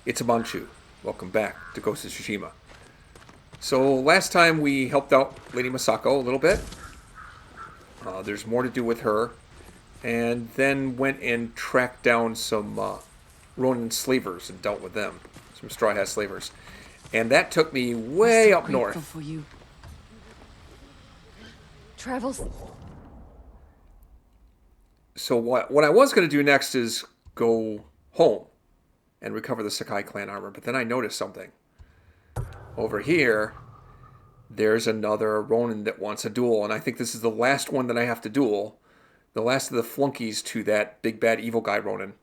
It's a Manchu. Welcome back to Ghost of Tsushima. So last time we helped out Lady Masako a little bit. There's more to do with her. And then went and tracked down some Ronin slavers and dealt with them. Some Straw Hat slavers. And that took me way up north. For you. Travels. So what I was going to do next is go home and recover the Sakai clan armor. But then I noticed something. Over here, there's another Ronin that wants a duel. And I think this is the last one that I have to duel. The last of the flunkies to that big bad evil guy Ronin.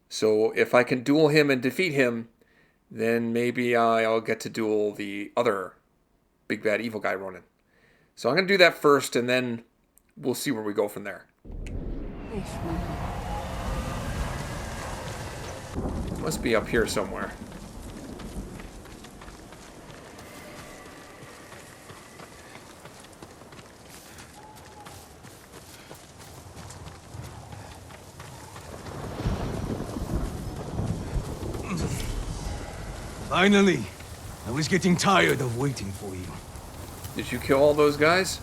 So if I can duel him and defeat him, then maybe I'll get to duel the other big bad evil guy Ronin. So I'm going to do that first, and then we'll see where we go from there. Must be up here somewhere. Finally! I was getting tired of waiting for you. Did you kill all those guys?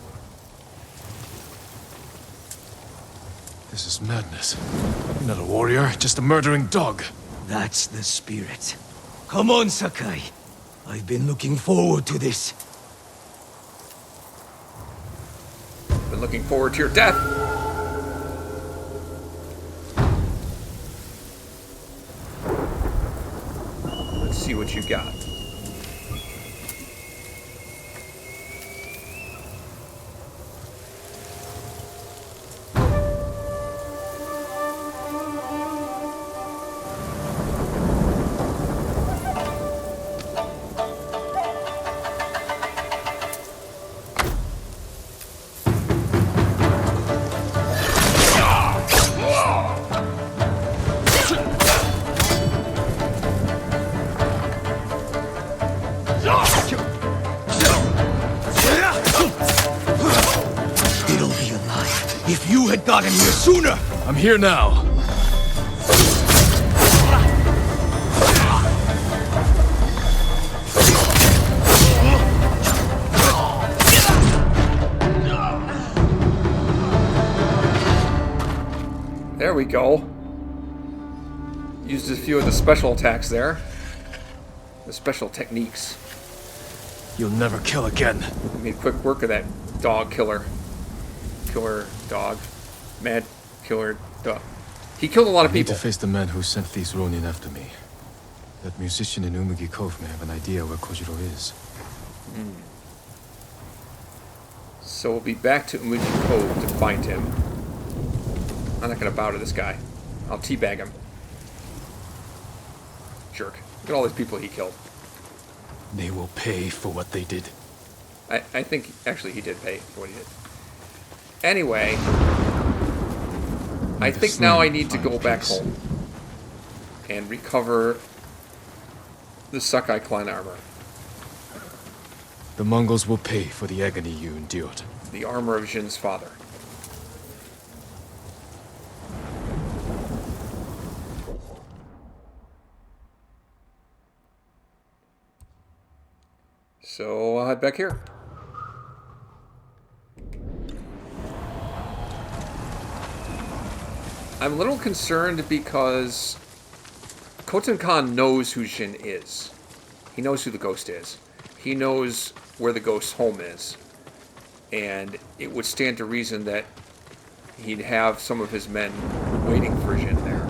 This is madness. You're not a warrior, just a murdering dog. That's the spirit. Come on, Sakai. I've been looking forward to this. Been looking forward to your death. Let's see what you got. It'll be alive if you had gotten here sooner! I'm here now. There we go. Used a few of the special attacks there. The special techniques. You'll never kill again. Made quick work of that dog killer. Killer dog. Mad killer dog. He killed a lot of I need people. to face the man who sent these Ronin after me. That musician in Umugi Cove may have an idea where Kojiro is. So we'll be back to Umuji Cove to find him. I'm not going to bow to this guy. I'll teabag him. Jerk. Look at all these people he killed. They will pay for what they did. I think, actually, he did pay for what he did. Anyway, I think now I need to go back home and recover the Sakai clan armor. The Mongols will pay for the agony you endured. The armor of Jin's father. So I'll head back here. I'm a little concerned because Khoten Khan knows who Jin is. He knows who the ghost is. He knows where the ghost's home is. And it would stand to reason that he'd have some of his men waiting for Jin there.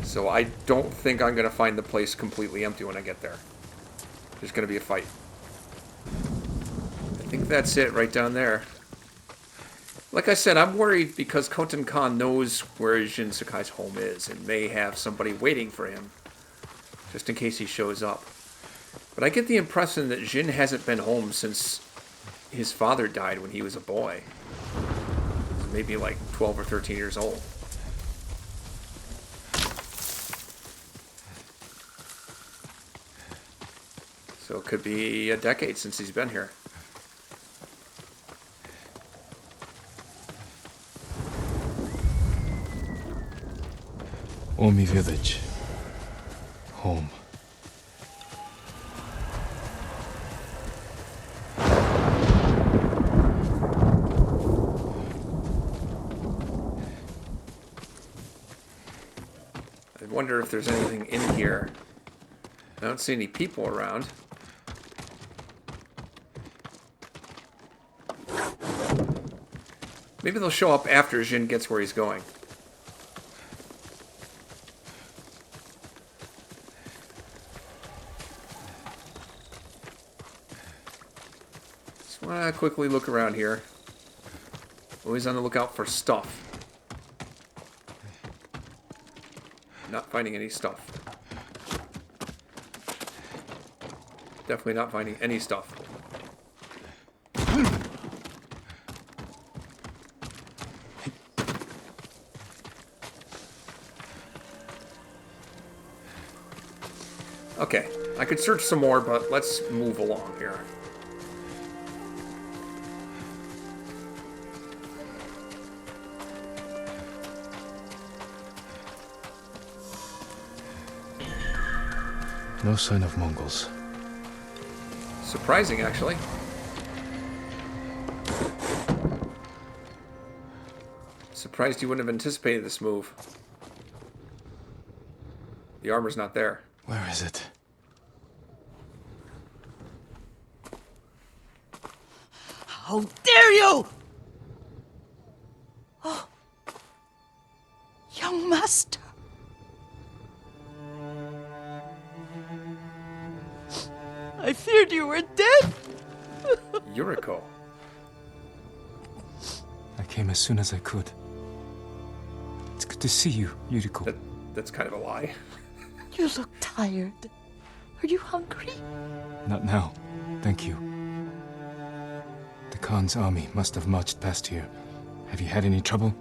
So I don't think I'm going to find the place completely empty when I get there. There's going to be a fight. I think that's it right down there. Like I said, I'm worried because Khoten Khan knows where Jin Sakai's home is and may have somebody waiting for him, just in case he shows up. But I get the impression that Jin hasn't been home since his father died when he was a boy. Maybe like 12 or 13 years old. So it could be a decade since he's been here. Omi village. Home. I wonder if there's anything in here. I don't see any people around. Maybe they'll show up after Jin gets where he's going. Just want to quickly look around here. Always on the lookout for stuff. Not finding any stuff. Definitely not finding any stuff. Okay, I could search some more, but let's move along here. No sign of Mongols. Surprising, actually. Surprised you wouldn't have anticipated this move. The armor's not there. Where is it? How dare you! Oh, young master. I feared you were dead. Yuriko. I came as soon as I could. It's good to see you, Yuriko. That's kind of a lie. You look tired. Are you hungry? Not now. Thank you. The Khan's army must have marched past here. Have you had any trouble?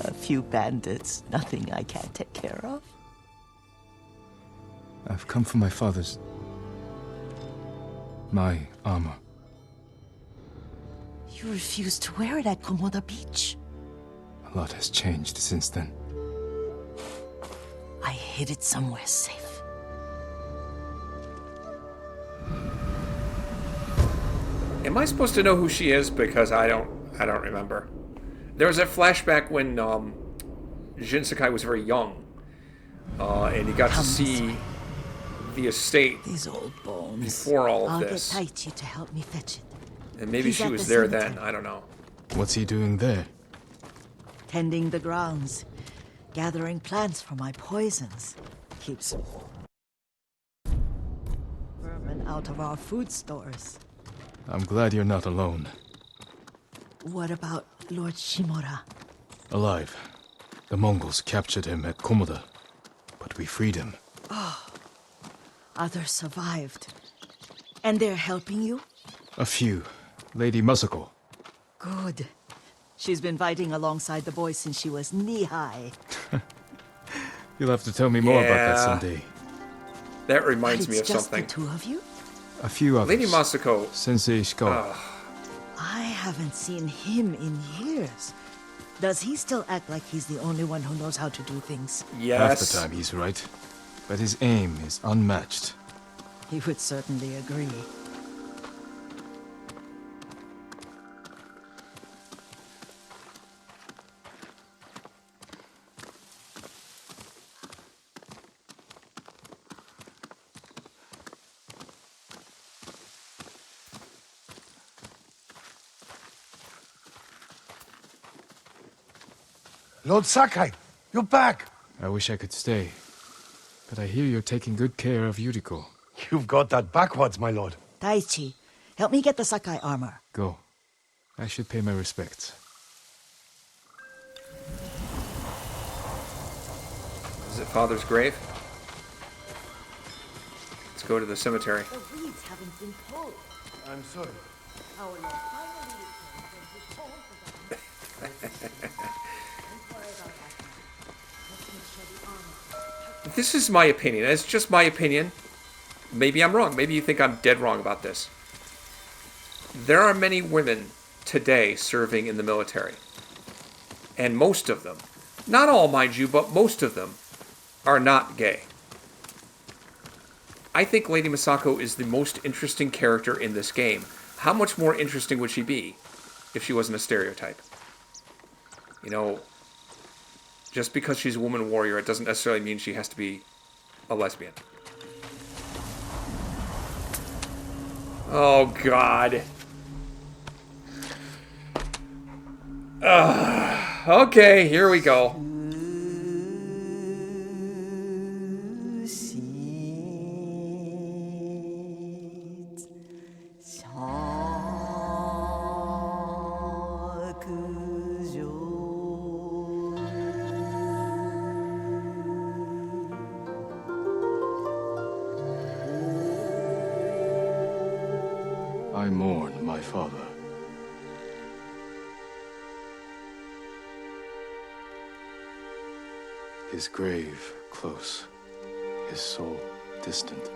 A few bandits. Nothing I can't take care of. I've come for my father's... my armor. You refused to wear it at Komoda Beach. A lot has changed since then. I hid it somewhere safe. Am I supposed to know who she is? Because I don't remember. There was a flashback when Jin Sakai was very young, and he got to see the estate These old bones. before all of I'll this. get Taichi to help me fetch it. And maybe He's she at was the there cemetery. then. I don't know. What's he doing there? Tending the grounds. Gathering plants for my poisons. Keeps vermin out of our food stores. I'm glad you're not alone. What about Lord Shimura? Alive. The Mongols captured him at Komoda, but we freed him. Others survived. And they're helping you? A few. Lady Masako. Good. She's been fighting alongside the boys since she was knee-high. You'll have to tell me more about that Yeah. someday. That reminds But me it's of just something. the two of you? A few others. Lady Masako. Sensei Shikawa. I haven't seen him in years. Does he still act like he's the only one who knows how to do things? Yes. Half the time he's right. But his aim is unmatched. He would certainly agree. Lord Sakai, you're back. I wish I could stay. But I hear you're taking good care of Yuriko. You've got that backwards, my lord. Taichi, help me get the Sakai armor. Go. I should pay my respects. Is it Father's grave? Let's go to the cemetery. The weeds haven't been pulled. I'm sorry. Our Lord finally returned from his home for the This is my opinion. It's just my opinion. Maybe I'm wrong. Maybe you think I'm dead wrong about this. There are many women today serving in the military. And most of them Not all, mind you, but most of them are not gay. I think Lady Misako is the most interesting character in this game. How much more interesting would she be if she wasn't a stereotype? You know, just because she's a woman warrior, it doesn't necessarily mean she has to be a lesbian. Oh, God. Okay, here we go. I mourn my father. His grave close, his soul distant.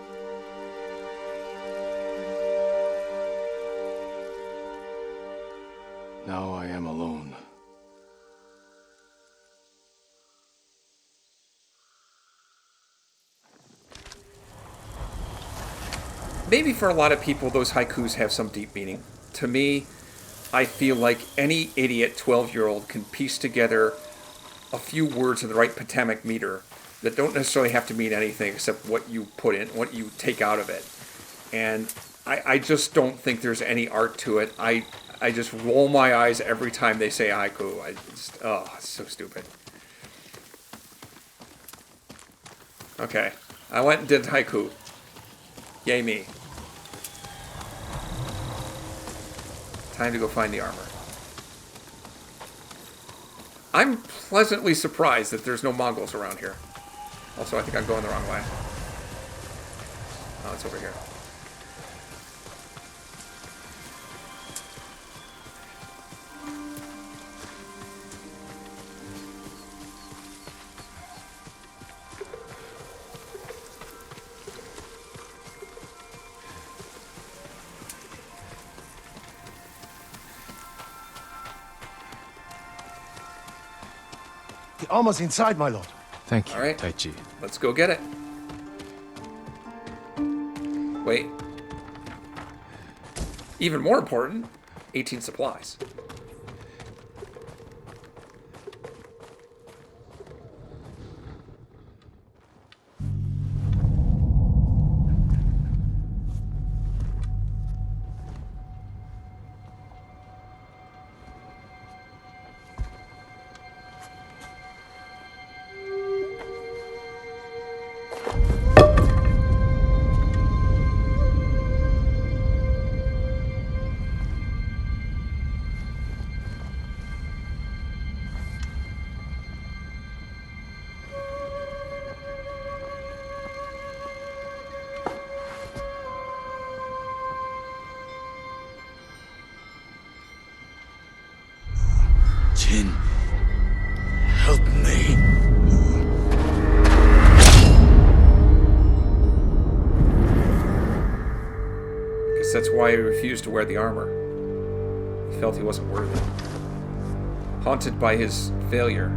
Now I am alone. Maybe for a lot of people, those haikus have some deep meaning. To me, I feel like any idiot 12-year-old can piece together a few words in the right pentatonic meter that don't necessarily have to mean anything except what you put in, what you take out of it. And I just don't think there's any art to it. I just roll my eyes every time they say haiku. It's so stupid. Okay, I went and did haiku. Yay me. Time to go find the armor. I'm pleasantly surprised that there's no Mongols around here. Also, I think I'm going the wrong way. Oh, it's over here. The armor's inside, my lord. Thank you, All right. Taichi. Let's go get it. Wait. Even more important, 18 supplies. Jin, help me. Guess that's why he refused to wear the armor. He felt he wasn't worthy. Haunted by his failure.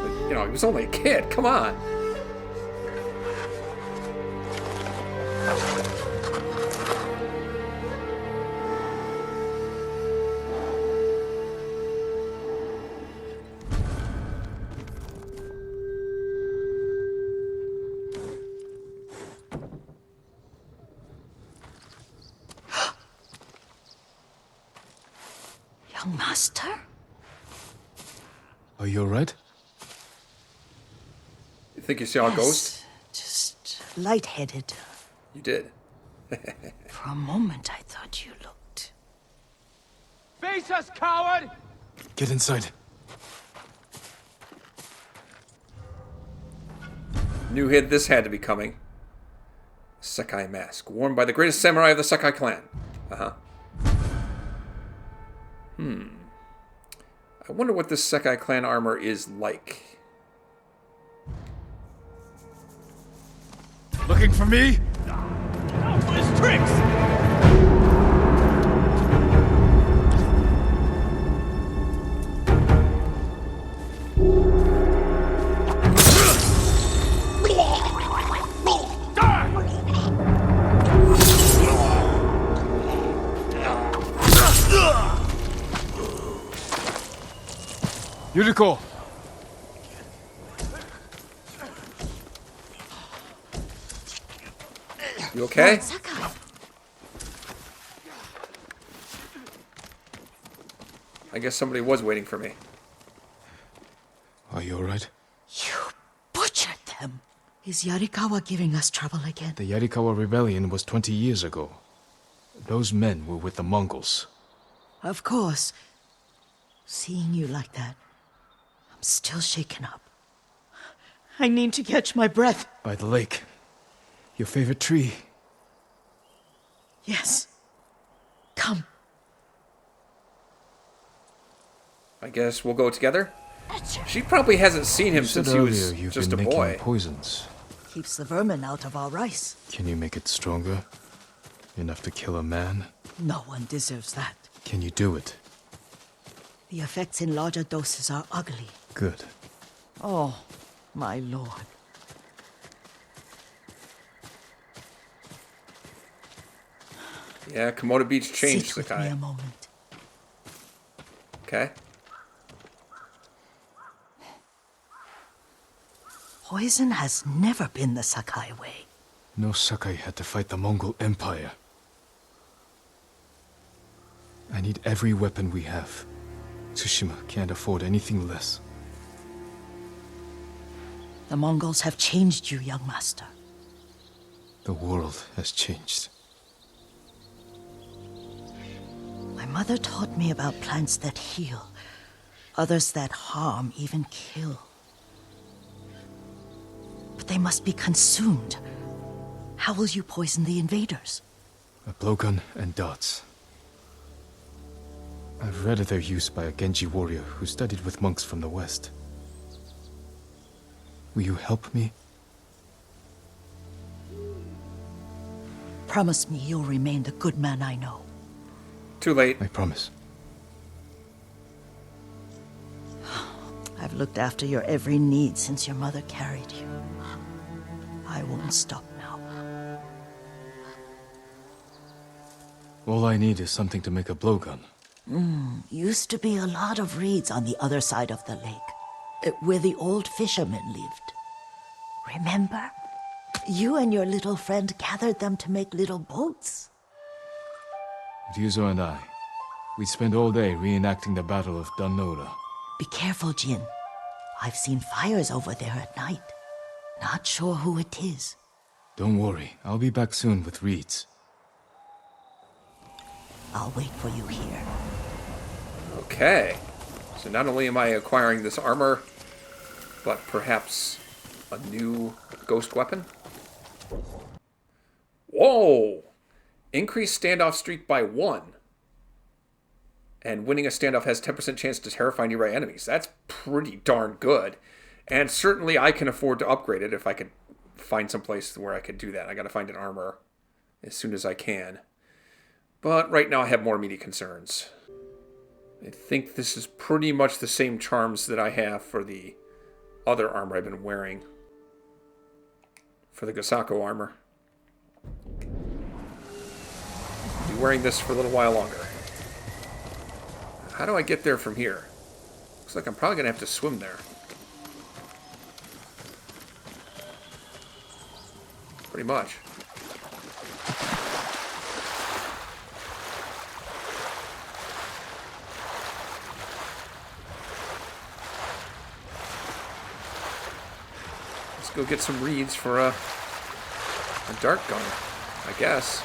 But, you know, he was only a kid. Come on. Young master? Are you alright? You think you saw a ghost? Just lightheaded. You did. For a moment, I thought you looked. Face us, coward! Get inside. Knew this had to be coming. Sakai mask, worn by the greatest samurai of the Sakai clan. I wonder what this Sakai clan armor is like. Looking for me? Out for his tricks! Yuriko! You okay? Lord Sakai. I guess somebody was waiting for me. Are you alright? You butchered them. Is Yarikawa giving us trouble again? The Yarikawa rebellion was 20 years ago. Those men were with the Mongols. Of course. Seeing you like that, I'm still shaken up. I need to catch my breath. By the lake. Your favorite tree. Yes. Come. I guess we'll go together. She probably hasn't seen him You said since he was earlier you've just a been making boy. poisons. Keeps the vermin out of our rice. Can you make it stronger? Enough to kill a man? No one deserves that. Can you do it? The effects in larger doses are ugly. Good. Oh, my lord. Yeah, Komodo Beach changed Sit with Sakai. me a moment. Okay. Poison has never been the Sakai way. No Sakai had to fight the Mongol Empire. I need every weapon we have. Tsushima can't afford anything less. The Mongols have changed you, young master. The world has changed. My mother taught me about plants that heal, others that harm, even kill. But they must be consumed. How will you poison the invaders? A blowgun and darts. I've read of their use by a Genji warrior who studied with monks from the west. Will you help me? Promise me you'll remain the good man I know. Too late. I promise. I've looked after your every need since your mother carried you. I won't stop now. All I need is something to make a blowgun. Used to be a lot of reeds on the other side of the lake, where the old fishermen lived. Remember? You and your little friend gathered them to make little boats. Ryuzo and I, we'd spend all day reenacting the Battle of Danora. Be careful, Jin. I've seen fires over there at night. Not sure who it is. Don't worry, I'll be back soon with reeds. I'll wait for you here. Okay. So not only am I acquiring this armor, but perhaps a new ghost weapon? Whoa! Increase standoff streak by 1. And winning a standoff has 10% chance to terrify nearby enemies. That's pretty darn good. And certainly I can afford to upgrade it if I could find some place where I could do that. I gotta find an armor as soon as I can. But right now I have more immediate concerns. I think this is pretty much the same charms that I have for the other armor I've been wearing. For the Gasako armor. I'll be wearing this for a little while longer. How do I get there from here? Looks like I'm probably going to have to swim there. Pretty much. Let's go get some reeds for a dart gun, I guess.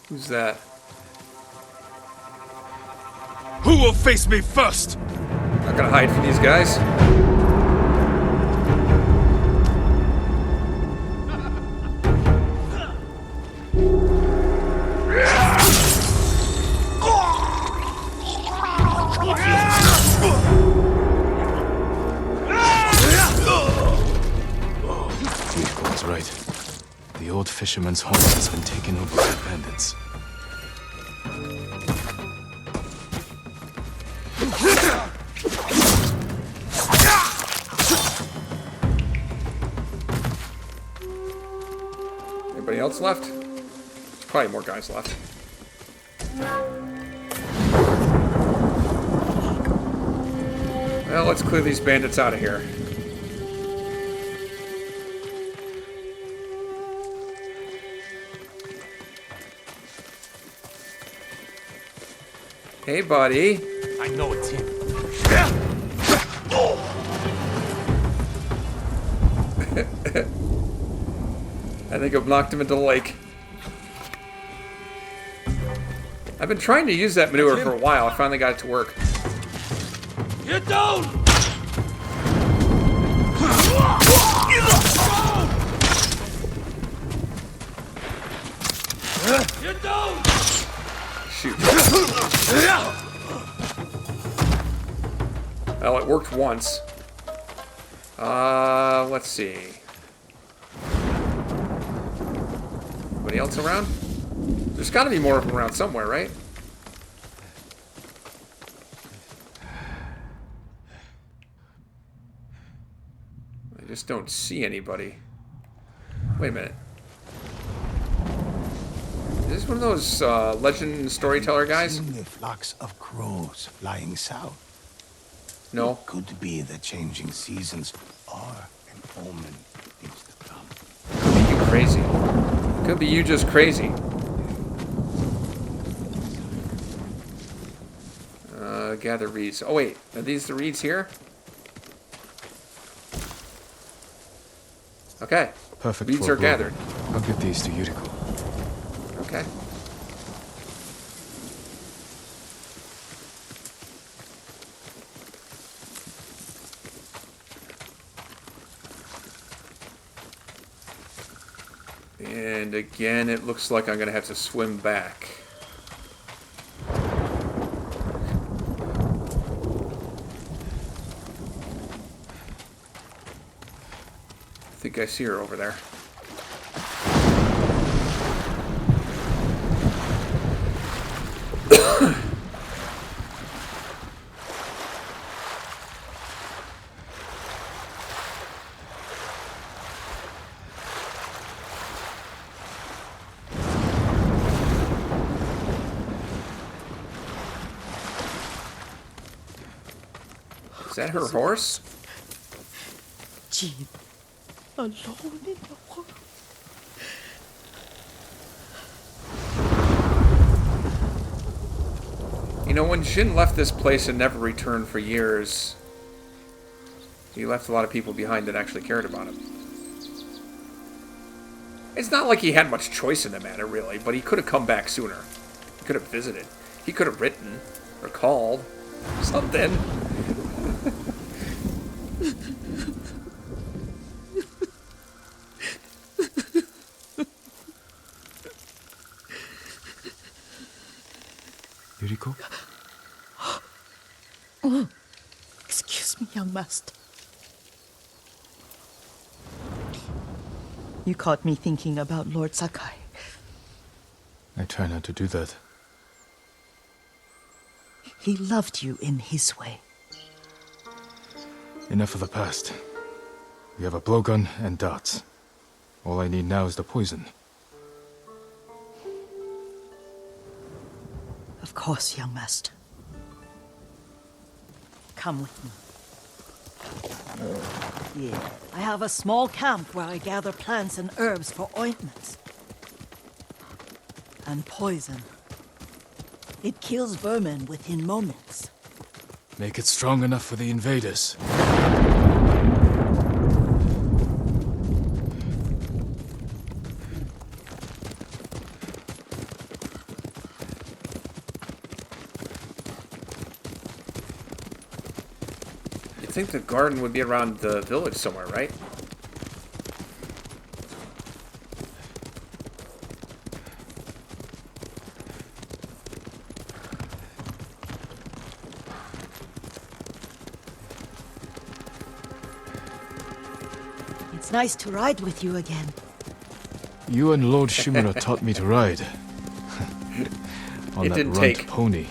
Who's that? Who will face me first? Not gonna hide from these guys. Yuriko was right. The old fisherman's home has been taken over by bandits. Anybody else left? There's probably more guys left. Well, let's clear these bandits out of here. Hey, buddy. I know it's him. I think I've knocked him into the lake. I've been trying to use that maneuver for a while. I finally got it to work. Get down! Get down! Shoot. Well, it worked once. Let's see. Anybody else around? There's got to be more of them around somewhere, right? I just don't see anybody. Wait a minute. Is this one of those legend storyteller guys? Seen the flocks of crows flying south. No. Could be the changing seasons are an omen of things to come. Could be you crazy. Could be you just crazy. Gather reeds. Oh wait, are these the reeds here? Okay. Perfect. Reeds for are gathered. I'll get these to Yuriko. Okay. And again, it looks like I'm gonna have to swim back. I think I see her over there. Is that her horse? Jean, alone in the world. You know, when Jin left this place and never returned for years, he left a lot of people behind that actually cared about him. It's not like he had much choice in the matter, really, but he could have come back sooner. He could have visited. He could have written or called. Something. Yuriko? Excuse me, young master. You caught me thinking about Lord Sakai. I try not to do that. He loved you in his way. Enough of the past. We have a blowgun and darts. All I need now is the poison. Of course, young master. Come with me. Yeah, I have a small camp where I gather plants and herbs for ointments. And poison. It kills vermin within moments. Make it strong enough for the invaders. I think the garden would be around the village somewhere, right? It's nice to ride with you again. You and Lord Shimura taught me to ride. On It that didn't runt take. pony.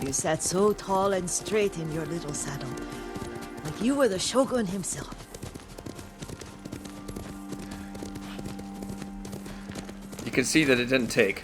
You sat so tall and straight in your little saddle, like you were the shogun himself. can see that it didn't take.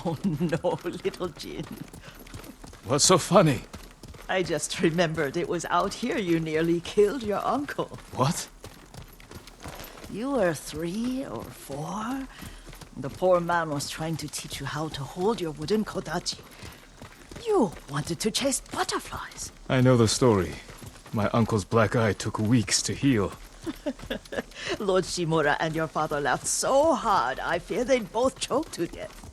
Oh no, little Jin. What's so funny? I just remembered it was out here you nearly killed your uncle. What? You were 3 or 4. The poor man was trying to teach you how to hold your wooden kodachi. You wanted to chase butterflies. I know the story. My uncle's black eye took weeks to heal. Lord Shimura and your father laughed so hard, I fear they'd both choke to death.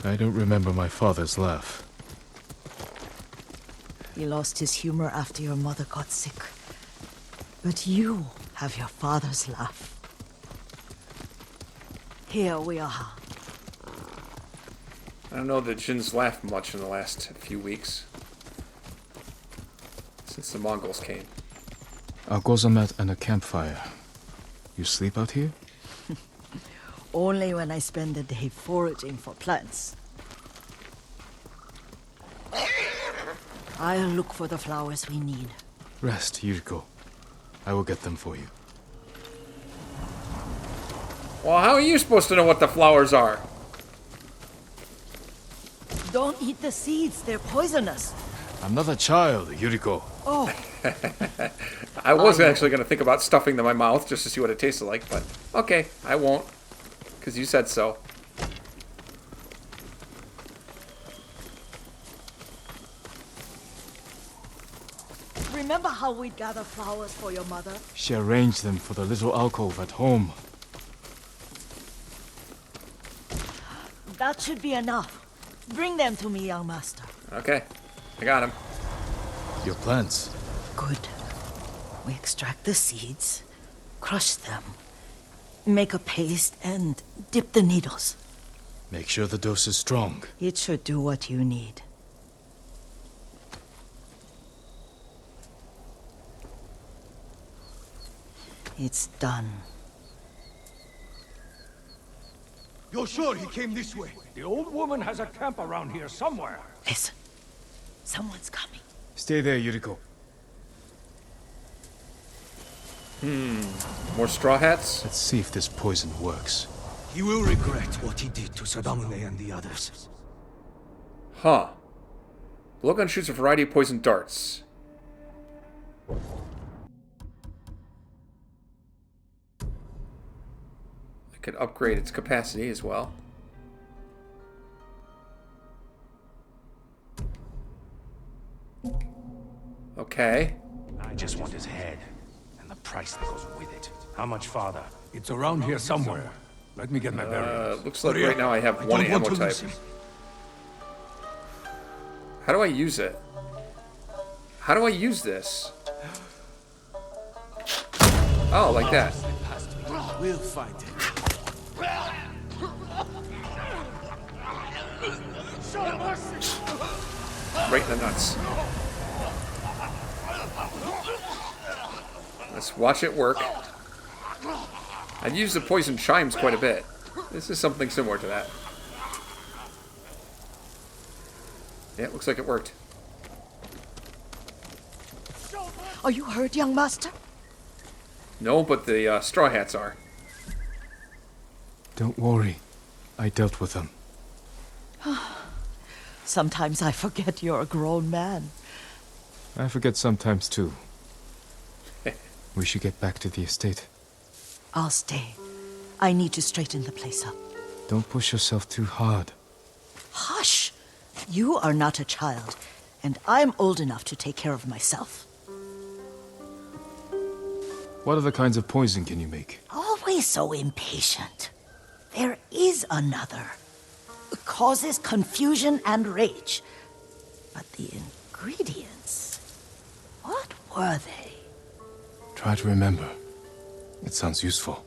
I don't remember my father's laugh. He lost his humor after your mother got sick. But you have your father's laugh. Here we are. I don't know that Jin's laughed much in the last few weeks. Since the Mongols came. A gozamat and a campfire. You sleep out here? Only when I spend the day foraging for plants. I'll look for the flowers we need. Rest, Yuriko. I will get them for you. Well, how are you supposed to know what the flowers are? Don't eat the seeds, they're poisonous. I'm not a child, Yuriko. Oh, I was actually going to think about stuffing them in my mouth just to see what it tasted like, but okay, I won't. Because you said so. remember how we'd gather flowers for your mother? She arranged them for the little alcove at home. That should be enough. Bring them to me, young master. Okay, I got him. Your plants. Good. We extract the seeds, crush them, make a paste, and dip the needles. Make sure the dose is strong. It should do what you need. It's done. You're sure he came this way? The old woman has a camp around here somewhere. Listen. Someone's coming. Stay there, Yuriko. More straw hats? Let's see if this poison works. He will regret what he did to Sadamune and the others. Huh. Blowgun shoots a variety of poison darts. I could upgrade its capacity as well. Okay. I just want his head. And the price that goes with it. How much farther? It's around here somewhere. Let me get my bearings. Looks like right now I have one don't want ammo to type. lose him. How do I use it? How do I use this? Oh, like that. We'll find it. Right in the nuts. Let's watch it work. I've used the poison chimes quite a bit. This is something similar to that. Yeah, it looks like it worked. Are you hurt, young master? No, but the straw hats are. Don't worry. I dealt with them. Sometimes I forget you're a grown man. I forget sometimes too. We should get back to the estate. I'll stay. I need to straighten the place up. Don't push yourself too hard. Hush! You are not a child, and I'm old enough to take care of myself. What other kinds of poison can you make? Always so impatient. There is another. It causes confusion and rage. But the ingredients... what were they? Try to remember. It sounds useful.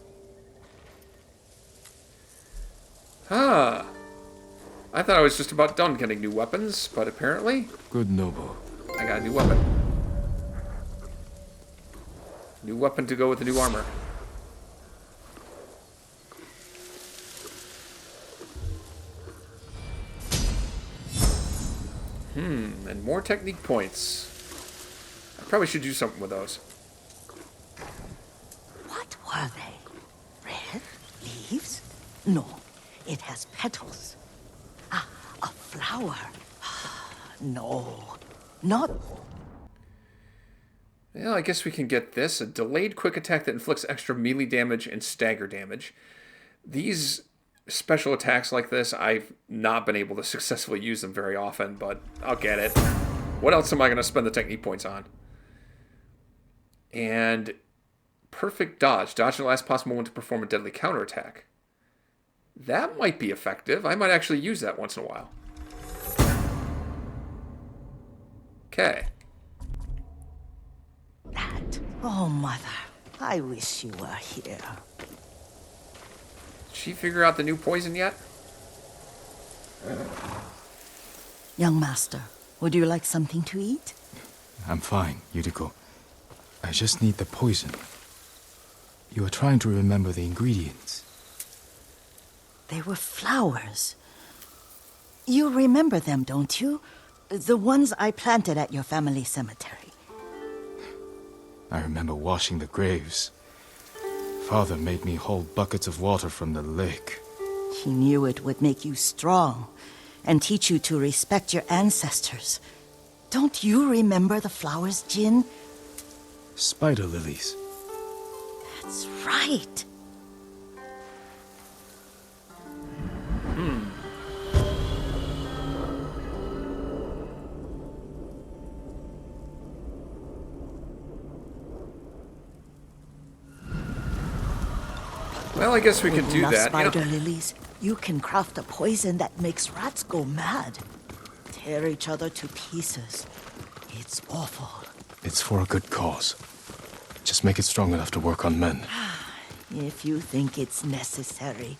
Ah. I thought I was just about done getting new weapons, but apparently Good Nobu. I got a new weapon. New weapon to go with the new armor. And more technique points. I probably should do something with those. What were they? Red leaves? No, it has petals. Ah, a flower. No, not... Well, I guess we can get this. A delayed quick attack that inflicts extra melee damage and stagger damage. These special attacks like this, I've not been able to successfully use them very often, but I'll get it. What else am I going to spend the technique points on? And perfect dodge. Dodge the last possible moment to perform a deadly counterattack. That might be effective. I might actually use that once in a while. Okay. that. Oh, Mother, I wish you were here. Did she figure out the new poison yet? Young master, would you like something to eat? I'm fine, Yuriko. I just need the poison. You are trying to remember the ingredients. They were flowers. You remember them, don't you? The ones I planted at your family cemetery. I remember washing the graves. Father made me hold buckets of water from the lake. He knew it would make you strong and teach you to respect your ancestors. Don't you remember the flowers, Jin? Spider lilies. That's right. Well, I guess we can With do enough that. spider lilies, you can craft a poison that makes rats go mad. Tear each other to pieces. It's awful. It's for a good cause. Just make it strong enough to work on men. If you think it's necessary.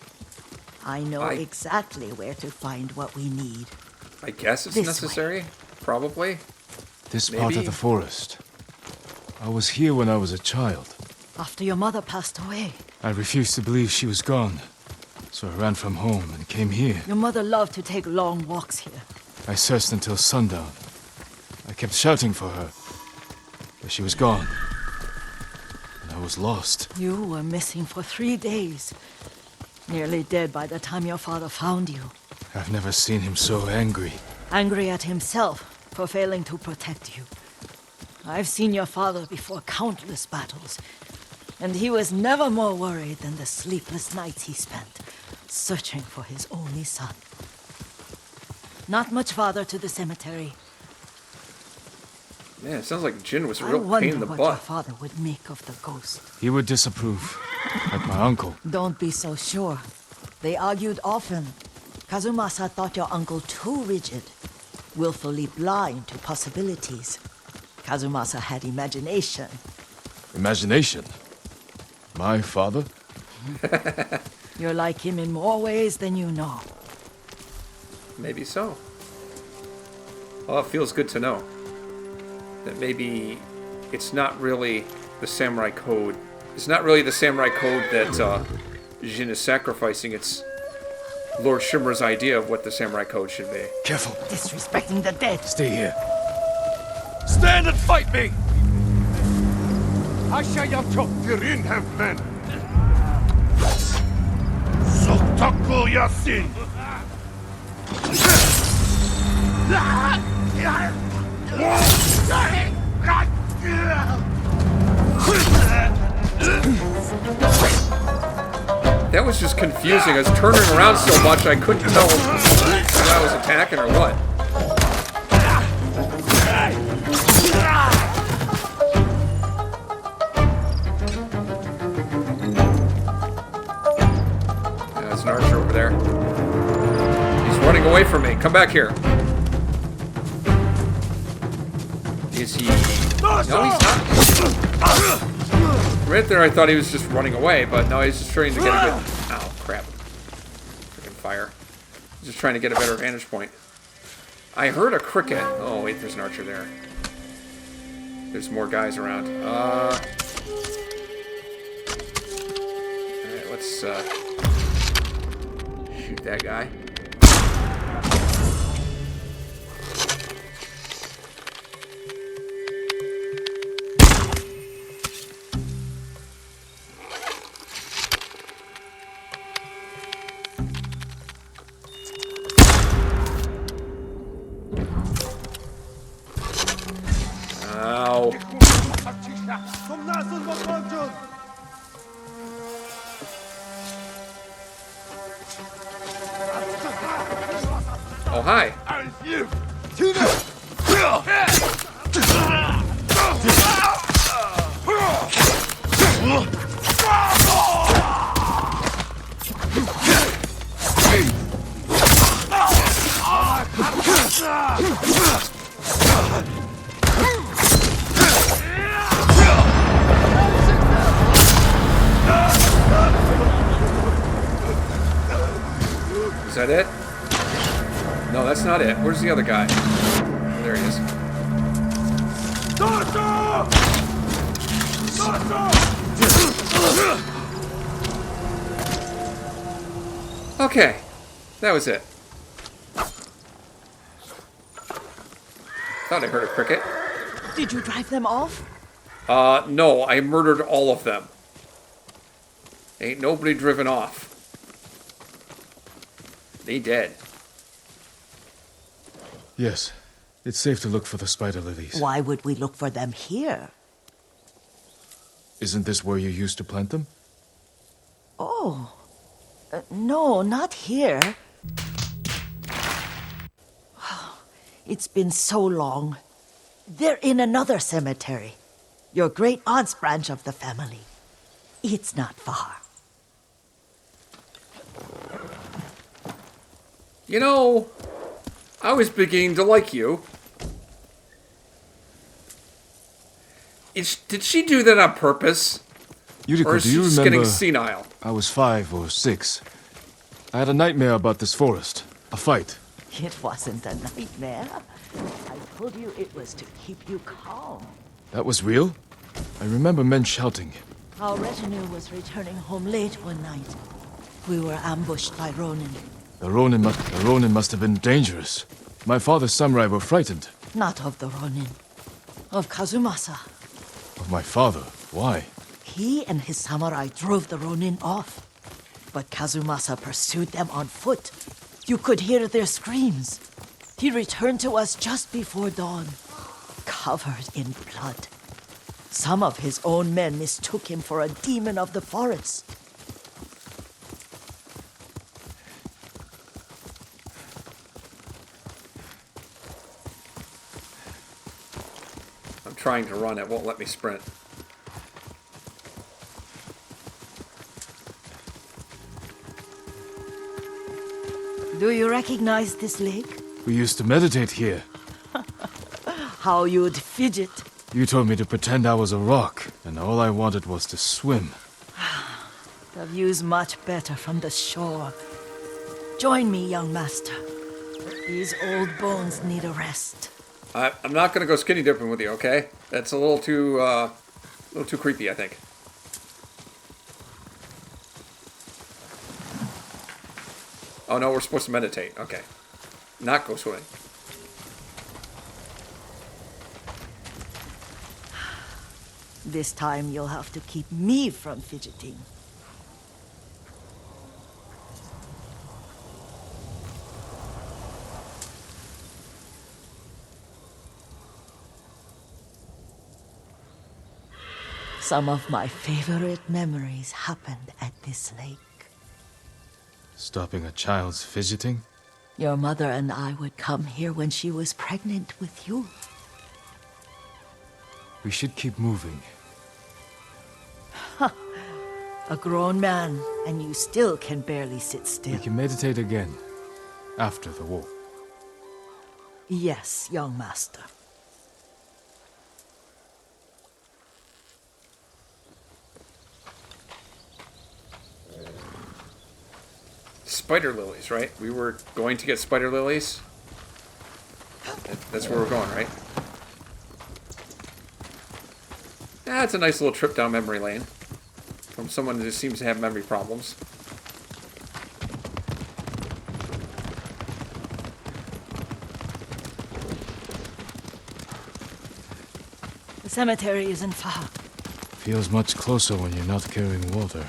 I know exactly where to find what we need. I guess it's This way. necessary. Probably. This part of Maybe. the forest. I was here when I was a child. After your mother passed away, I refused to believe she was gone. So I ran from home and came here. your mother loved to take long walks here. I searched until sundown. I kept shouting for her. But she was gone. And I was lost. You were missing for 3 days. Nearly dead by the time your father found you. I've never seen him so angry. Angry at himself for failing to protect you. I've seen your father before countless battles, and he was never more worried than the sleepless nights he spent searching for his only son. Not much farther to the cemetery. Man, it sounds like Jin was a I real wonder pain in the what your butt. father would make of the ghost. He would disapprove. Like my uncle. Don't be so sure. They argued often. Kazumasa thought your uncle too rigid, willfully blind to possibilities. Kazumasa had imagination. Imagination? My father? You're like him in more ways than you know. Maybe so. Well, it feels good to know that maybe it's not really the samurai code. It's not really the samurai code that Jin is sacrificing. It's Lord Shimura's idea of what the samurai code should be. Careful. Disrespecting the dead. Stay here. Stand and fight me! Ashayato Kirin have men! Sotaku Yasin! That was just confusing. I was turning around so much I couldn't tell if I was attacking or what. There's an archer over there. He's running away from me. Come back here. Is he... No, he's not. Right there, I thought he was just running away, but no, he's just trying to get a good... Ow, crap. Freaking fire. He's just trying to get a better vantage point. I heard a cricket. Oh, wait, there's an archer there. There's more guys around. Alright, let's, shoot that guy. Ow. Oh, hi. Is that it? No, that's not it. Where's the other guy? Oh, there he is. Okay. That was it. Thought I heard a cricket. Did you drive them off? No, I murdered all of them. Ain't nobody driven off. They dead. Yes. It's safe to look for the spider lilies. Why would we look for them here? Isn't this where you used to plant them? Oh. No, not here. It's been so long. They're in another cemetery. Your great aunt's branch of the family. It's not far. You know, I was beginning to like you. Did she do that on purpose? Yuriko, Or is do she you just remember? getting senile? I was 5 or 6. I had a nightmare about this forest. A fight. It wasn't a nightmare. I told you it was to keep you calm. That was real? I remember men shouting. Our retinue was returning home late one night. We were ambushed by Ronin. The Ronin must have been dangerous. My father's samurai were frightened. Not of the Ronin. Of Kazumasa. Of my father. Why? He and his samurai drove the Ronin off. But Kazumasa pursued them on foot. You could hear their screams. He returned to us just before dawn, covered in blood. Some of his own men mistook him for a demon of the forest. I'm trying to run. It won't let me sprint. Do you recognize this lake? We used to meditate here. How you'd fidget. You told me to pretend I was a rock, and all I wanted was to swim. The view's much better from the shore. Join me, young master. These old bones need a rest. I'm not gonna go skinny dipping with you, okay? That's a little too creepy, I think. Oh no, we're supposed to meditate. Okay, not go swimming. This time you'll have to keep me from fidgeting. Some of my favorite memories happened at this lake. Stopping a child's fidgeting? Your mother and I would come here when she was pregnant with you. We should keep moving. A grown man, and you still can barely sit still. We can meditate again. After the war. Yes, young master. Spider lilies, right? We were going to get spider lilies. That's where we're going, right? That's a nice little trip down memory lane. From someone who seems to have memory problems. The cemetery isn't far. Feels much closer when you're not carrying water.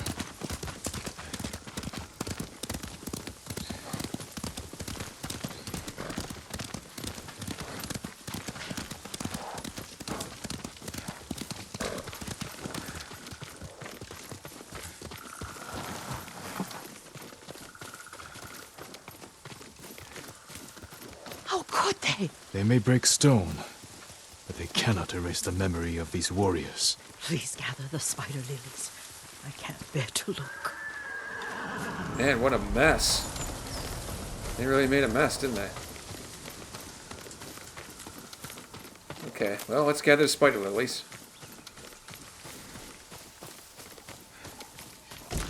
How could they? They may break stone, but they cannot erase the memory of these warriors. Please gather the spider lilies. I can't bear to look. Man, what a mess. They really made a mess, didn't they? Okay, well, let's gather the spider lilies.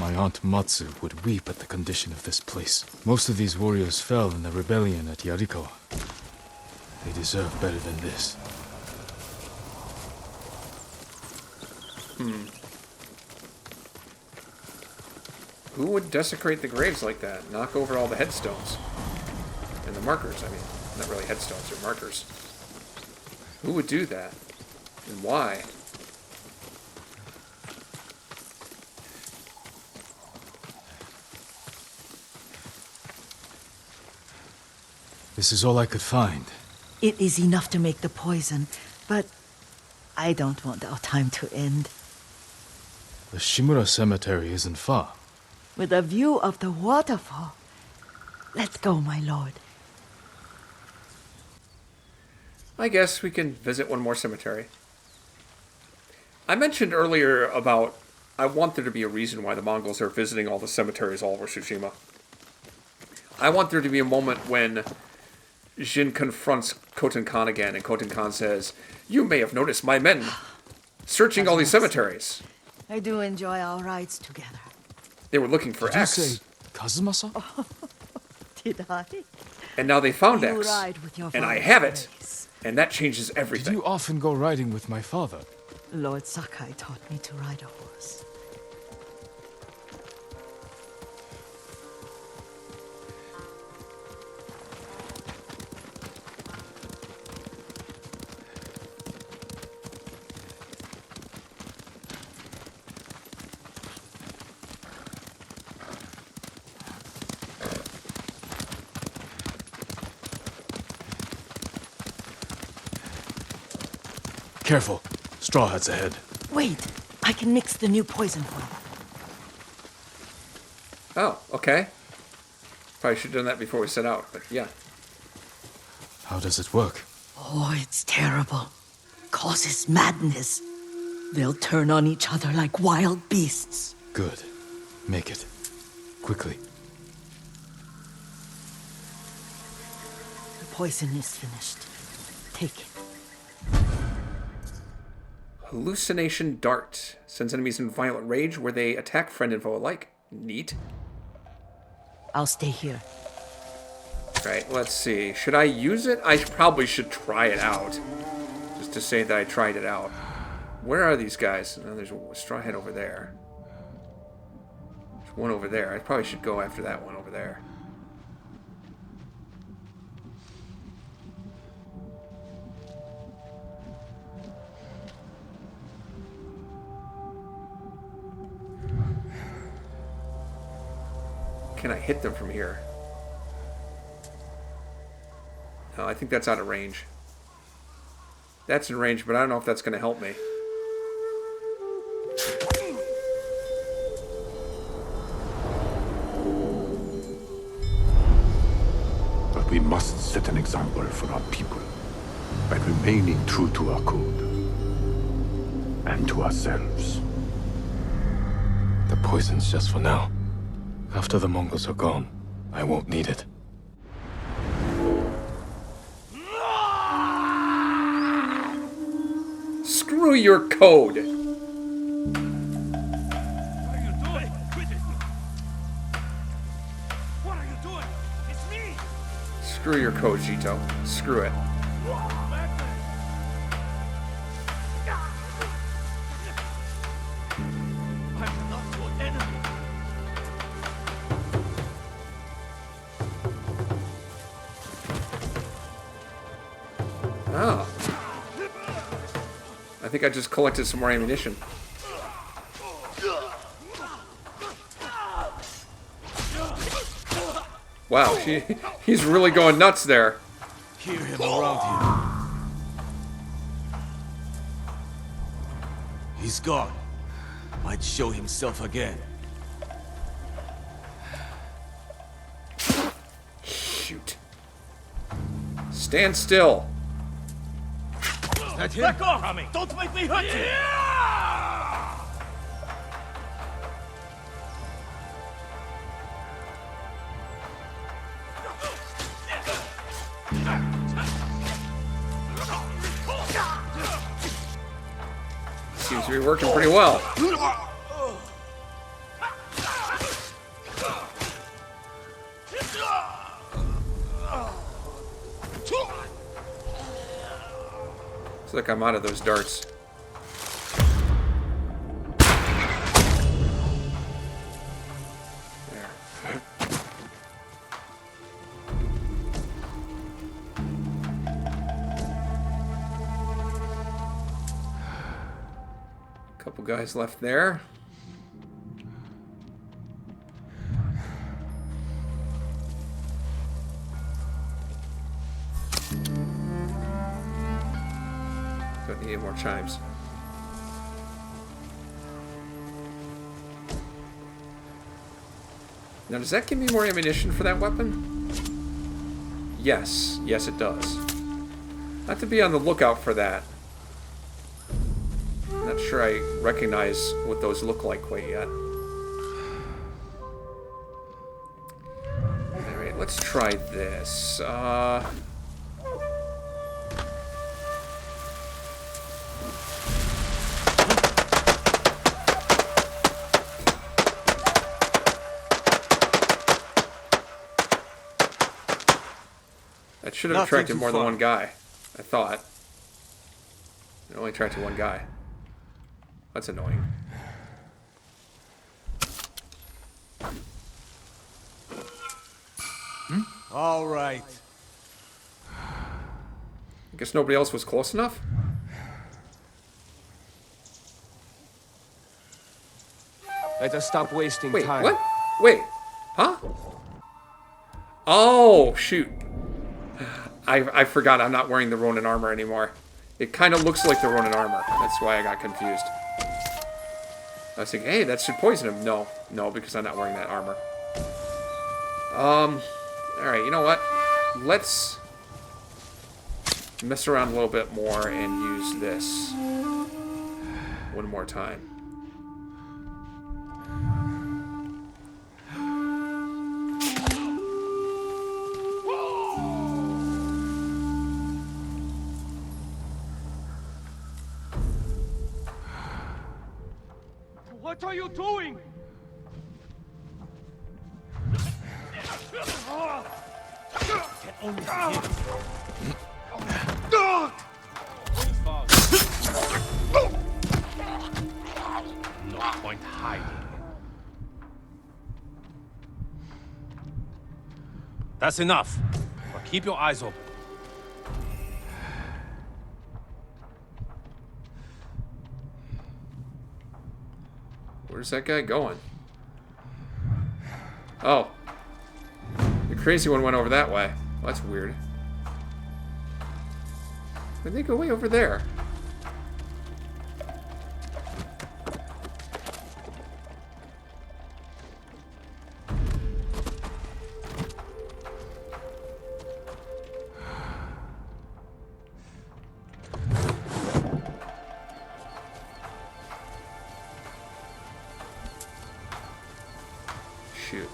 My aunt Matsu would weep at the condition of this place. Most of these warriors fell in the rebellion at Yuriko. They deserve better than this. Who would desecrate the graves like that? Knock over all the headstones. And the markers, I mean. Not really headstones, they're markers. Who would do that? And why? This is all I could find. It is enough to make the poison, but I don't want our time to end. The Shimura Cemetery isn't far. With a view of the waterfall. Let's go, my lord. I guess we can visit one more cemetery. I mentioned earlier about I want there to be a reason why the Mongols are visiting all the cemeteries all over Tsushima. I want there to be a moment when Jin confronts Khoten Khan again, and Khoten Khan says, "You may have noticed my men searching all these cemeteries. I do enjoy our rides together. They were looking for Did you X, say Kazumasa? Did I? and now they found You X, ride with your and I father's have it, grace. and that changes Did everything." you often go riding with my father? Lord Sakai taught me to ride a horse. Careful. Straw Hat's ahead. Wait, I can mix the new poison for you. Oh, okay. Probably should have done that before we set out, but yeah. How does it work? Oh, it's terrible. Causes madness. They'll turn on each other like wild beasts. Good. Make it. Quickly. The poison is finished. Take it. Hallucination Dart. Sends enemies in violent rage where they attack friend and foe alike. Neat. I'll stay here. Right, let's see. Should I use it? I probably should try it out. Just to say that I tried it out. Where are these guys? Oh, there's a straw hat over there. There's one over there. I probably should go after that one over there. Can I hit them from here? No, I think that's out of range. That's in range, but I don't know if that's going to help me. But we must set an example for our people by remaining true to our code and to ourselves. The poison's just for now. After the Mongols are gone, I won't need it. Screw your code! What are you doing? Quit it! What? Screw your code, Jito. Screw it. Oh. I think I just collected some more ammunition. Wow, he's really going nuts there. Hear him around here. He's gone. Might show himself again. Shoot. Stand still. That him? Back off! Coming. Don't make me hurt you! Seems to be working pretty well. Looks like I'm out of those darts. There. Couple guys left there. Don't need any more chimes. Now, does that give me more ammunition for that weapon? Yes. Yes, it does. I have to be on the lookout for that. Not sure I recognize what those look like quite yet. Alright, let's try this. That should have attracted more than one guy, I thought. It only attracted one guy. That's annoying. All right. I guess nobody else was close enough? Let us stop wasting Wait, time. what? Wait, huh? Oh, shoot. I forgot I'm not wearing the Ronin armor anymore. It kind of looks like the Ronin armor. That's why I got confused. I was thinking, hey, that should poison him. No, no, because I'm not wearing that armor. Alright, you know what? Let's mess around a little bit more and use this one more time. What are you doing? No point hiding. That's enough. But keep your eyes open. Where's that guy going? Oh. The crazy one went over that way. Well, that's weird. Where'd they go way over there? Shoot.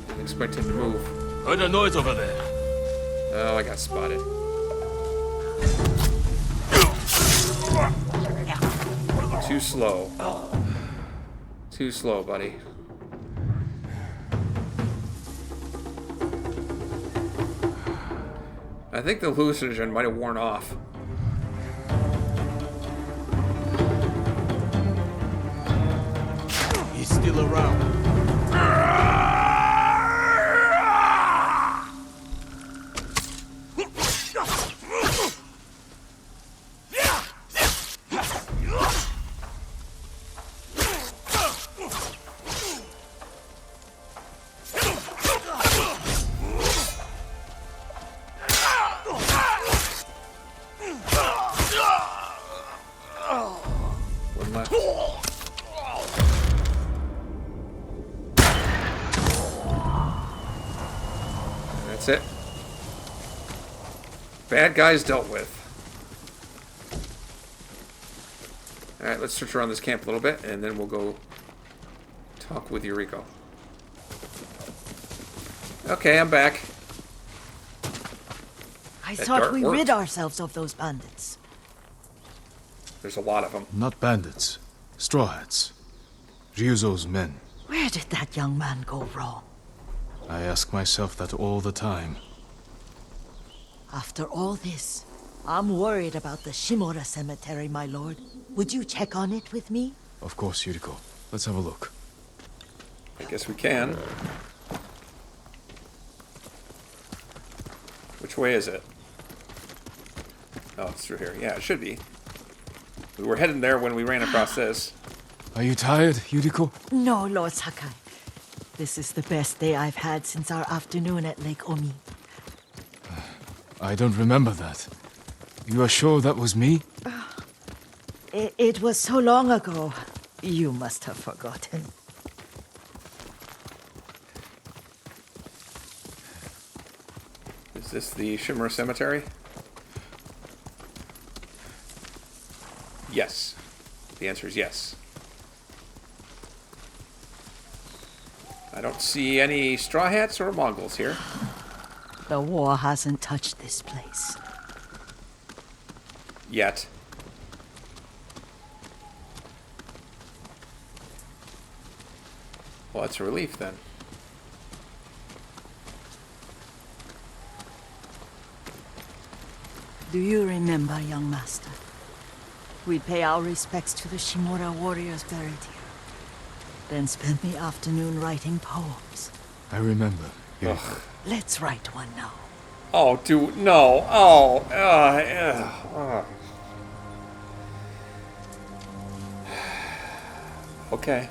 Didn't expect him to move. Heard a noise over there. Oh, I got spotted. Too slow. Too slow, buddy. I think the hallucinogen might have worn off. He's still around. One left. That's it. Bad guys dealt with. Alright, let's search around this camp a little bit, and then we'll go talk with Yuriko. Okay, I'm back. I That thought dart we worked. rid ourselves of those bandits. There's a lot of them. Not bandits. Straw hats. Ryuzo's men. Where did that young man go wrong? I ask myself that all the time. After all this, I'm worried about the Shimura cemetery, my lord. Would you check on it with me? Of course, Yuriko. Let's have a look. I guess we can. Which way is it? Oh, it's through here. Yeah, it should be. We were heading there when we ran across this. Are you tired, Yuriko? No, Lord Sakai. This is the best day I've had since our afternoon at Lake Omi. I don't remember that. You are sure that was me? It was so long ago. You must have forgotten. Is this the Shimura Cemetery? Yes. The answer is yes. I don't see any straw hats or Mongols here. The war hasn't touched this place. Yet. Well, it's a relief then. Do you remember, young master? We'd pay our respects to the Shimura warriors buried here. Then spend the afternoon writing poems. I remember, Yuriko. Ugh. Let's write one now. Oh, dude, no. Oh, Okay.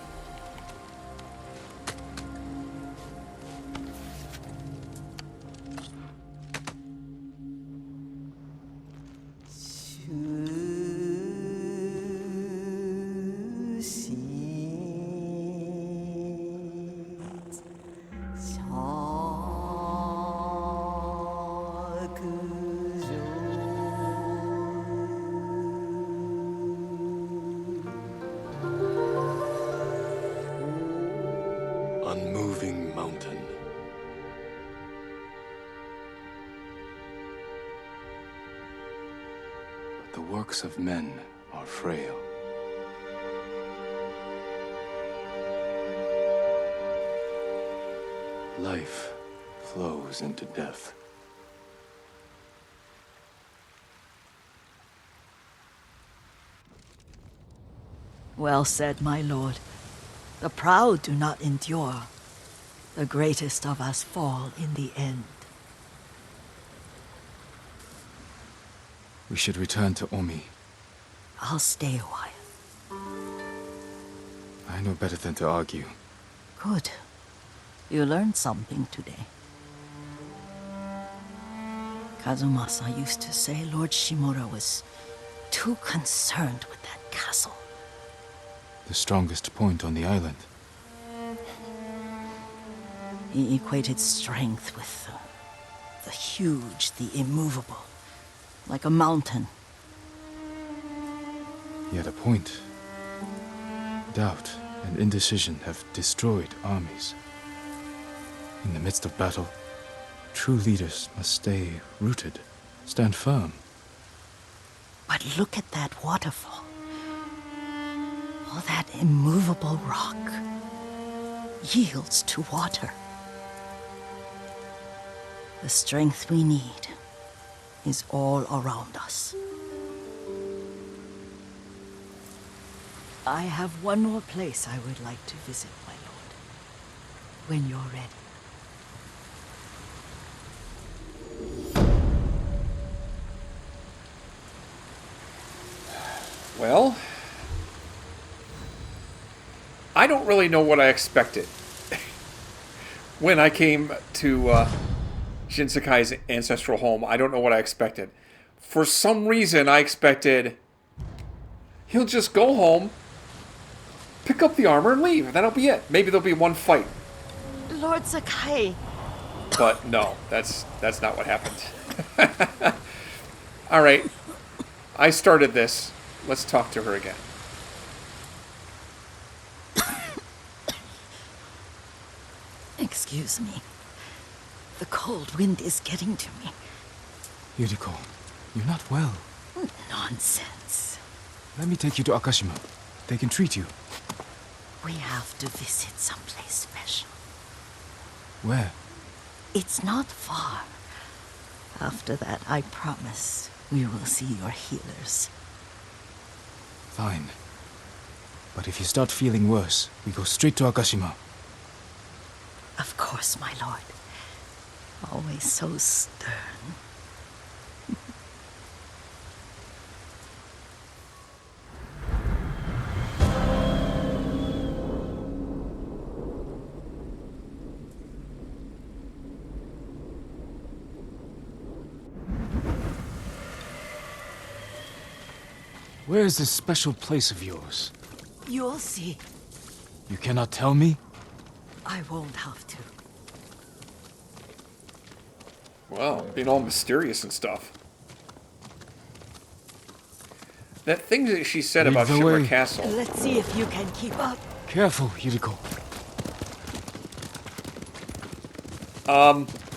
Unmoving mountain. But the works of men are frail. Life flows into death. Well said, my lord. The proud do not endure. The greatest of us fall in the end. We should return to Omi. I'll stay a while. I know better than to argue. Good. You learned something today. Kazumasa used to say Lord Shimura was too concerned with that castle. The strongest point on the island. He equated strength with the huge, the immovable, like a mountain. Yet a point. Doubt and indecision have destroyed armies. In the midst of battle, true leaders must stay rooted, stand firm. But look at that waterfall. All that immovable rock yields to water. The strength we need is all around us. I have one more place I would like to visit, my lord. When you're ready. Well, I don't really know what I expected when I came to Jin Sakai's ancestral home. I don't know what I expected. For some reason, I expected he'll just go home, pick up the armor, and leave. That'll be it. Maybe there'll be one fight. Lord Sakai. But no, that's not what happened. All right, I started this. Let's talk to her again. Excuse me. The cold wind is getting to me. Yuriko, you're not well. Nonsense. Let me take you to Akashima. They can treat you. We have to visit someplace special. Where? It's not far. After that, I promise we will see your healers. Fine. But if you start feeling worse, we go straight to Akashima. Of course, my lord. Always so stern. Where is this special place of yours? You'll see. You cannot tell me? I won't have to. Wow, being all mysterious and stuff. That thing that she said Lead about the Shimmer way. Castle. Let's see if you can keep up. Careful, Yuriko.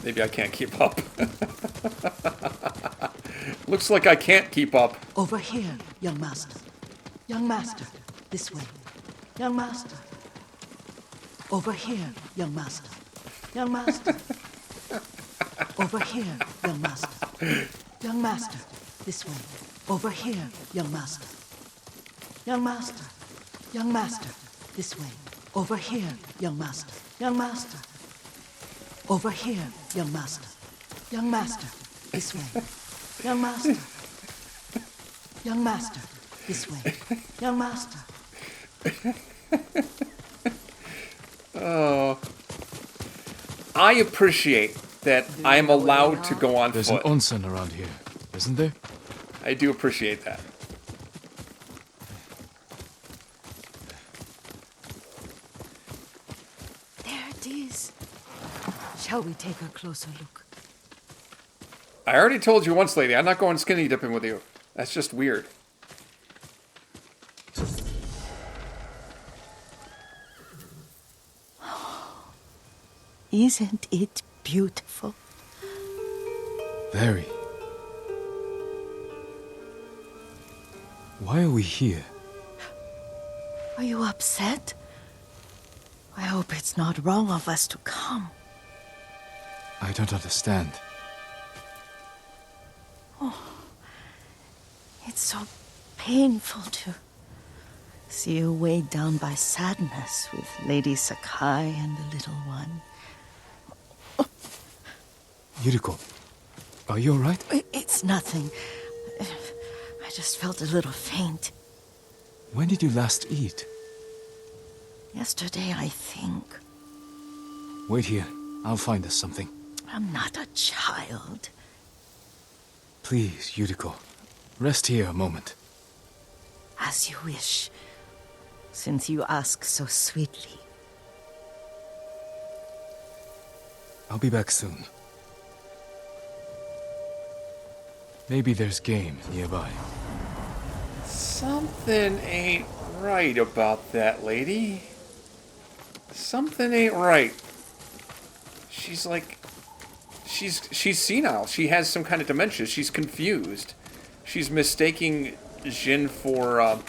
Maybe I can't keep up. Looks like I can't keep up. Over here, young master. Young master, this way. Young master. Over here, young master. Young master. Over here, young master. Young master, this way. Over here, young master. Young master. Young master, this way. Over here, young master. Young master. Over here, young master. Young master, this way. Young master. Young master, this way. Young master. Oh. I appreciate that I am allowed to go on There's foot. an onsen around here, isn't there? I do appreciate that. There it is. Shall we take a closer look? I already told you once, lady, I'm not going skinny dipping with you. That's just weird. Isn't it beautiful? Very. Why are we here? Are you upset? I hope it's not wrong of us to come. I don't understand. It's so painful to see you weighed down by sadness with Lady Sakai and the little one. Yuriko, are you alright? It's nothing. I just felt a little faint. When did you last eat? Yesterday, I think. Wait here. I'll find us something. I'm not a child. Please, Yuriko. Rest here a moment. As you wish, since you ask so sweetly. I'll be back soon. Maybe there's game nearby. Something ain't right about that lady. Something ain't right. She's like... She's senile. She has some kind of dementia. She's confused. She's mistaking Jin for,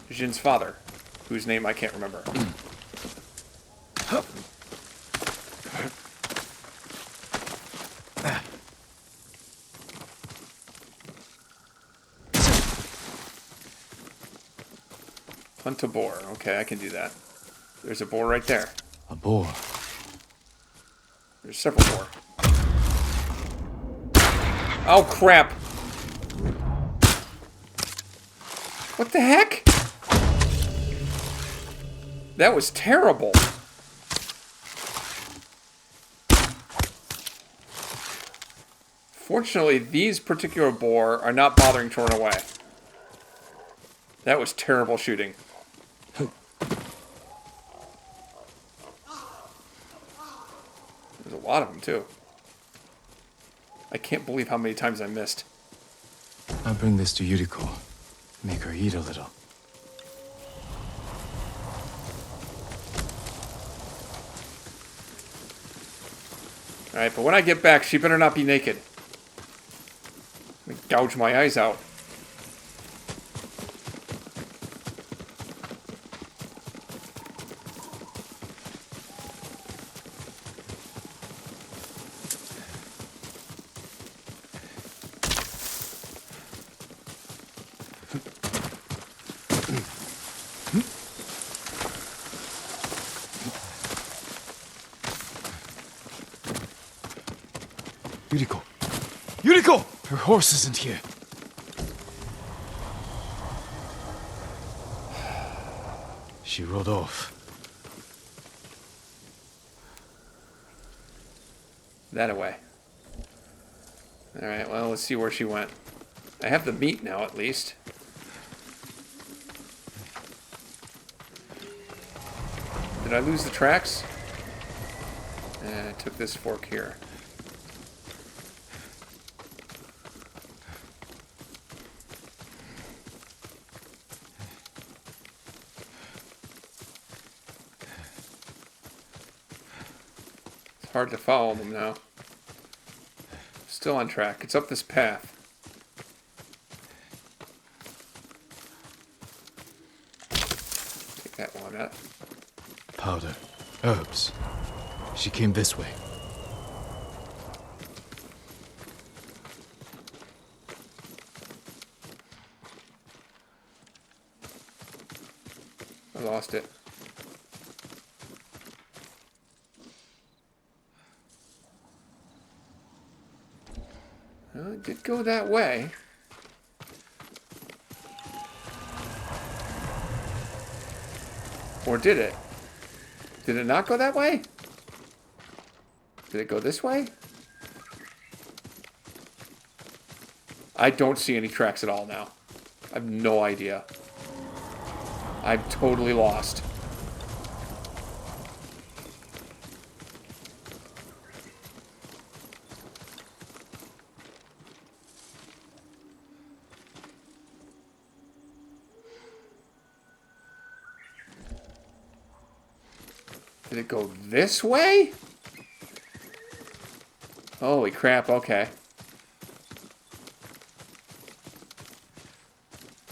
Jin's father, whose name I can't remember. Hunt a boar. Okay, I can do that. There's a boar right there. A boar. There's several boar. Oh, crap! What the heck? That was terrible. Fortunately, these particular boar are not bothering to run away. That was terrible shooting. There's a lot of them, too. I can't believe how many times I missed. I'll bring this to Yuriko. Make her eat a little. Alright, but when I get back, she better not be naked. Gouge my eyes out. Yuriko! Yuriko! Her horse isn't here. She rode off. That away. Alright, well, let's see where she went. I have the meat now, at least. Did I lose the tracks? I took this fork here. It's hard to follow them now. Still on track. It's up this path. Take that one out. Powder. Herbs. She came this way. I lost it. Well, it did go that way. Or did it? Did it not go that way? Did it go this way? I don't see any tracks at all now. I have no idea. I'm totally lost. Did it go this way? Holy crap, okay.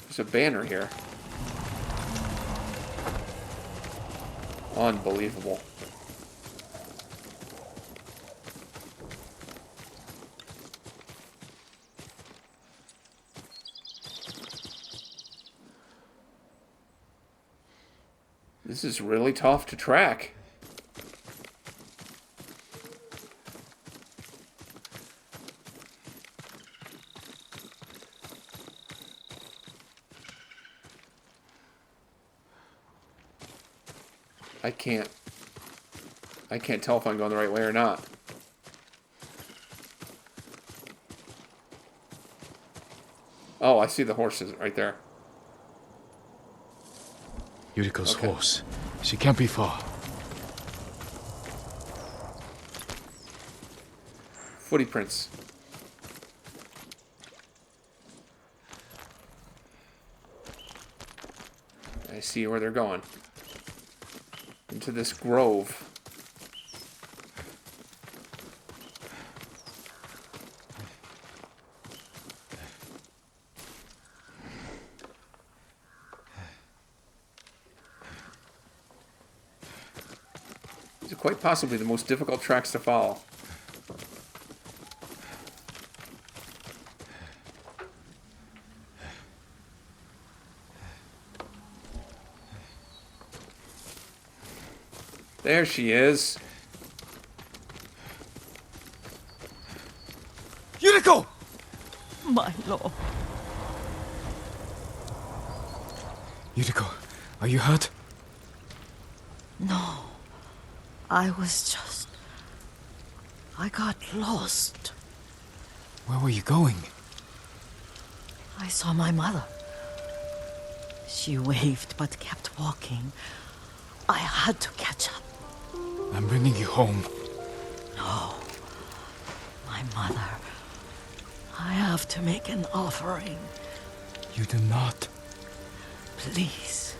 There's a banner here. Unbelievable. This is really tough to track. I can't tell if I'm going the right way or not. Oh, I see the horses right there. Yuriko's Okay. horse. She can't be far. Footy prints. I see where they're going. Into this grove. These are quite possibly the most difficult tracks to follow. There she is. Yuriko! My lord. Yuriko, are you hurt? No. I got lost. Where were you going? I saw my mother. She waved but kept walking. I had to catch up. I'm bringing you home. No. My mother. I have to make an offering. You do not. Please.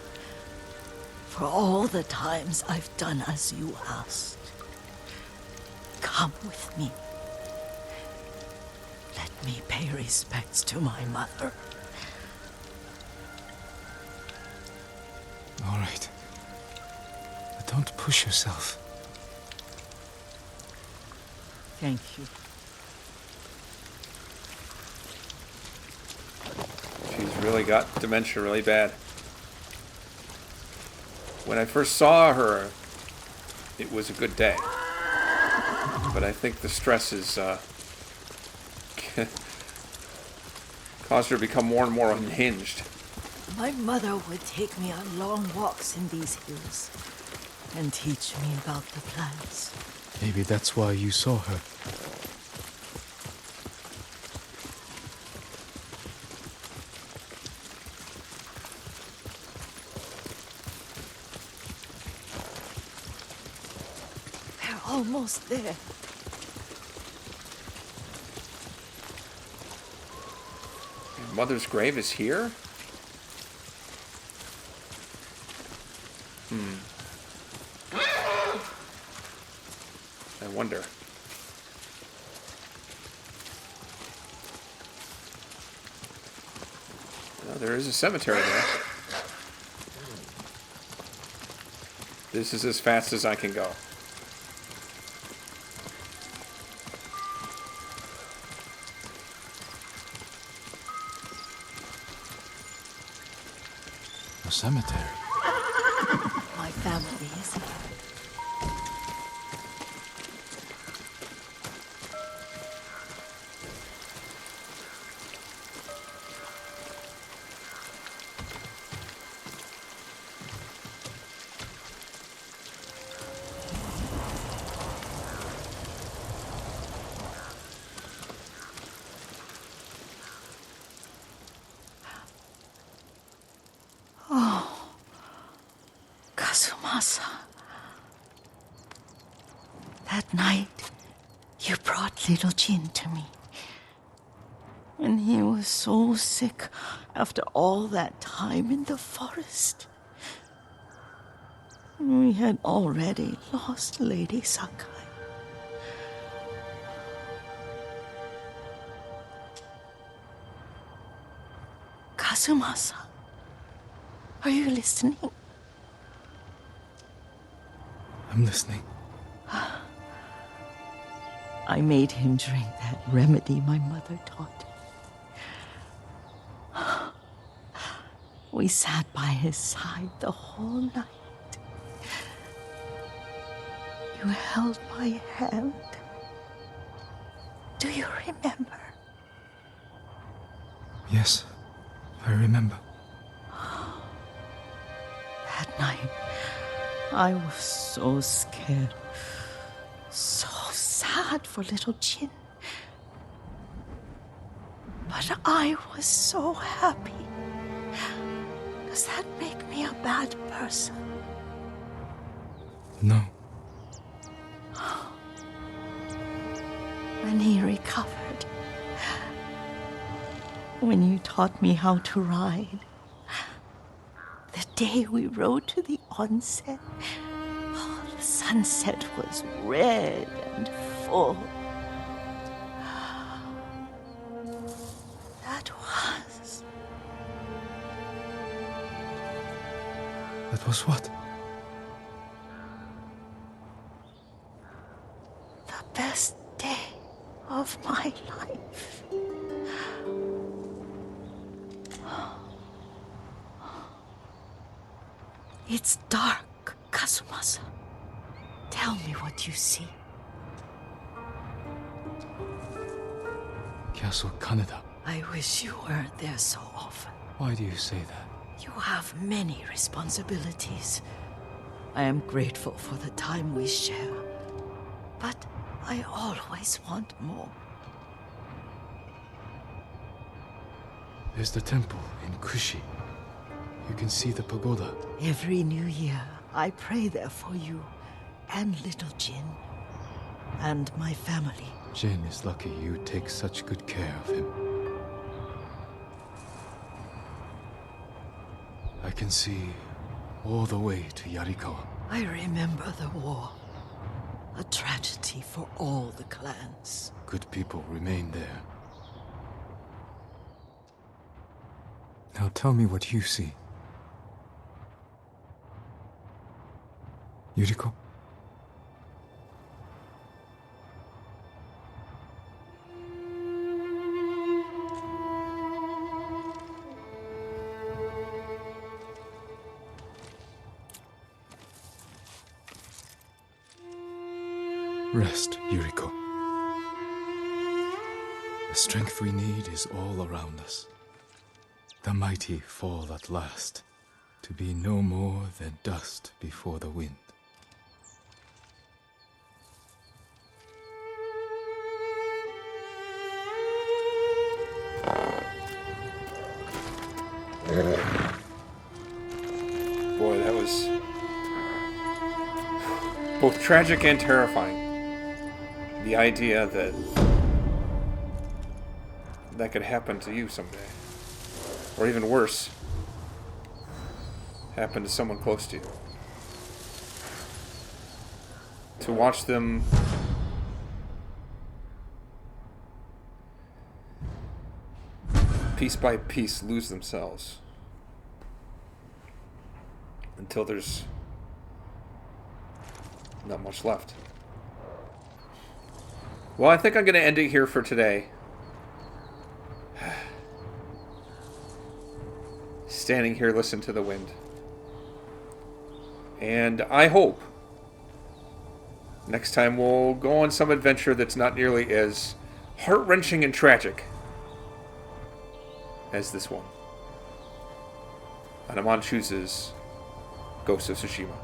For all the times I've done as you asked. Come with me. Let me pay respects to my mother. All right. But don't push yourself. Thank you. She's really got dementia really bad. When I first saw her, it was a good day. But I think the stress is caused her to become more and more unhinged. My mother would take me on long walks in these hills and teach me about the plants. Maybe that's why you saw her. We're almost there. Your mother's grave is here? I wonder. Well, there is a cemetery there. This is as fast as I can go. A cemetery. My family is here. Kazumasa. That night, you brought little Jin to me. And he was so sick after all that time in the forest. We had already lost Lady Sakai. Kazumasa, are you listening? I'm listening. I made him drink that remedy my mother taught him. We sat by his side the whole night. You held my hand. Do you remember? Yes, I remember. That night, I was so scared. So sad for little Jin. But I was so happy. Does that make me a bad person? No. When he recovered. When you taught me how to ride. The day we rode to the onsen. Oh, the sunset was red and full. That was... That was what? the best day of my life. It's dark, Kazumasa. Tell me what you see. Castle Kaneda. I wish you weren't there so often. Why do you say that? You have many responsibilities. I am grateful for the time we share, but I always want more. There's the temple in Kushi. You can see the pagoda. Every new year, I pray there for you and little Jin and my family. Jin is lucky you take such good care of him. I can see all the way to Yuriko. I remember the war. A tragedy for all the clans. Good people remain there. Now tell me what you see. Yuriko? Rest, Yuriko. The strength we need is all around us. The mighty fall at last, to be no more than dust before the wind. Boy, that was both tragic and terrifying. The idea that that could happen to you someday. Or even worse, happen to someone close to you. To watch them piece by piece lose themselves until there's not much left. Well, I think I'm going to end it here for today. Standing here, listen to the wind. And I hope next time we'll go on some adventure that's not nearly as heart-wrenching and tragic as this one. And Amon chooses Ghost of Tsushima.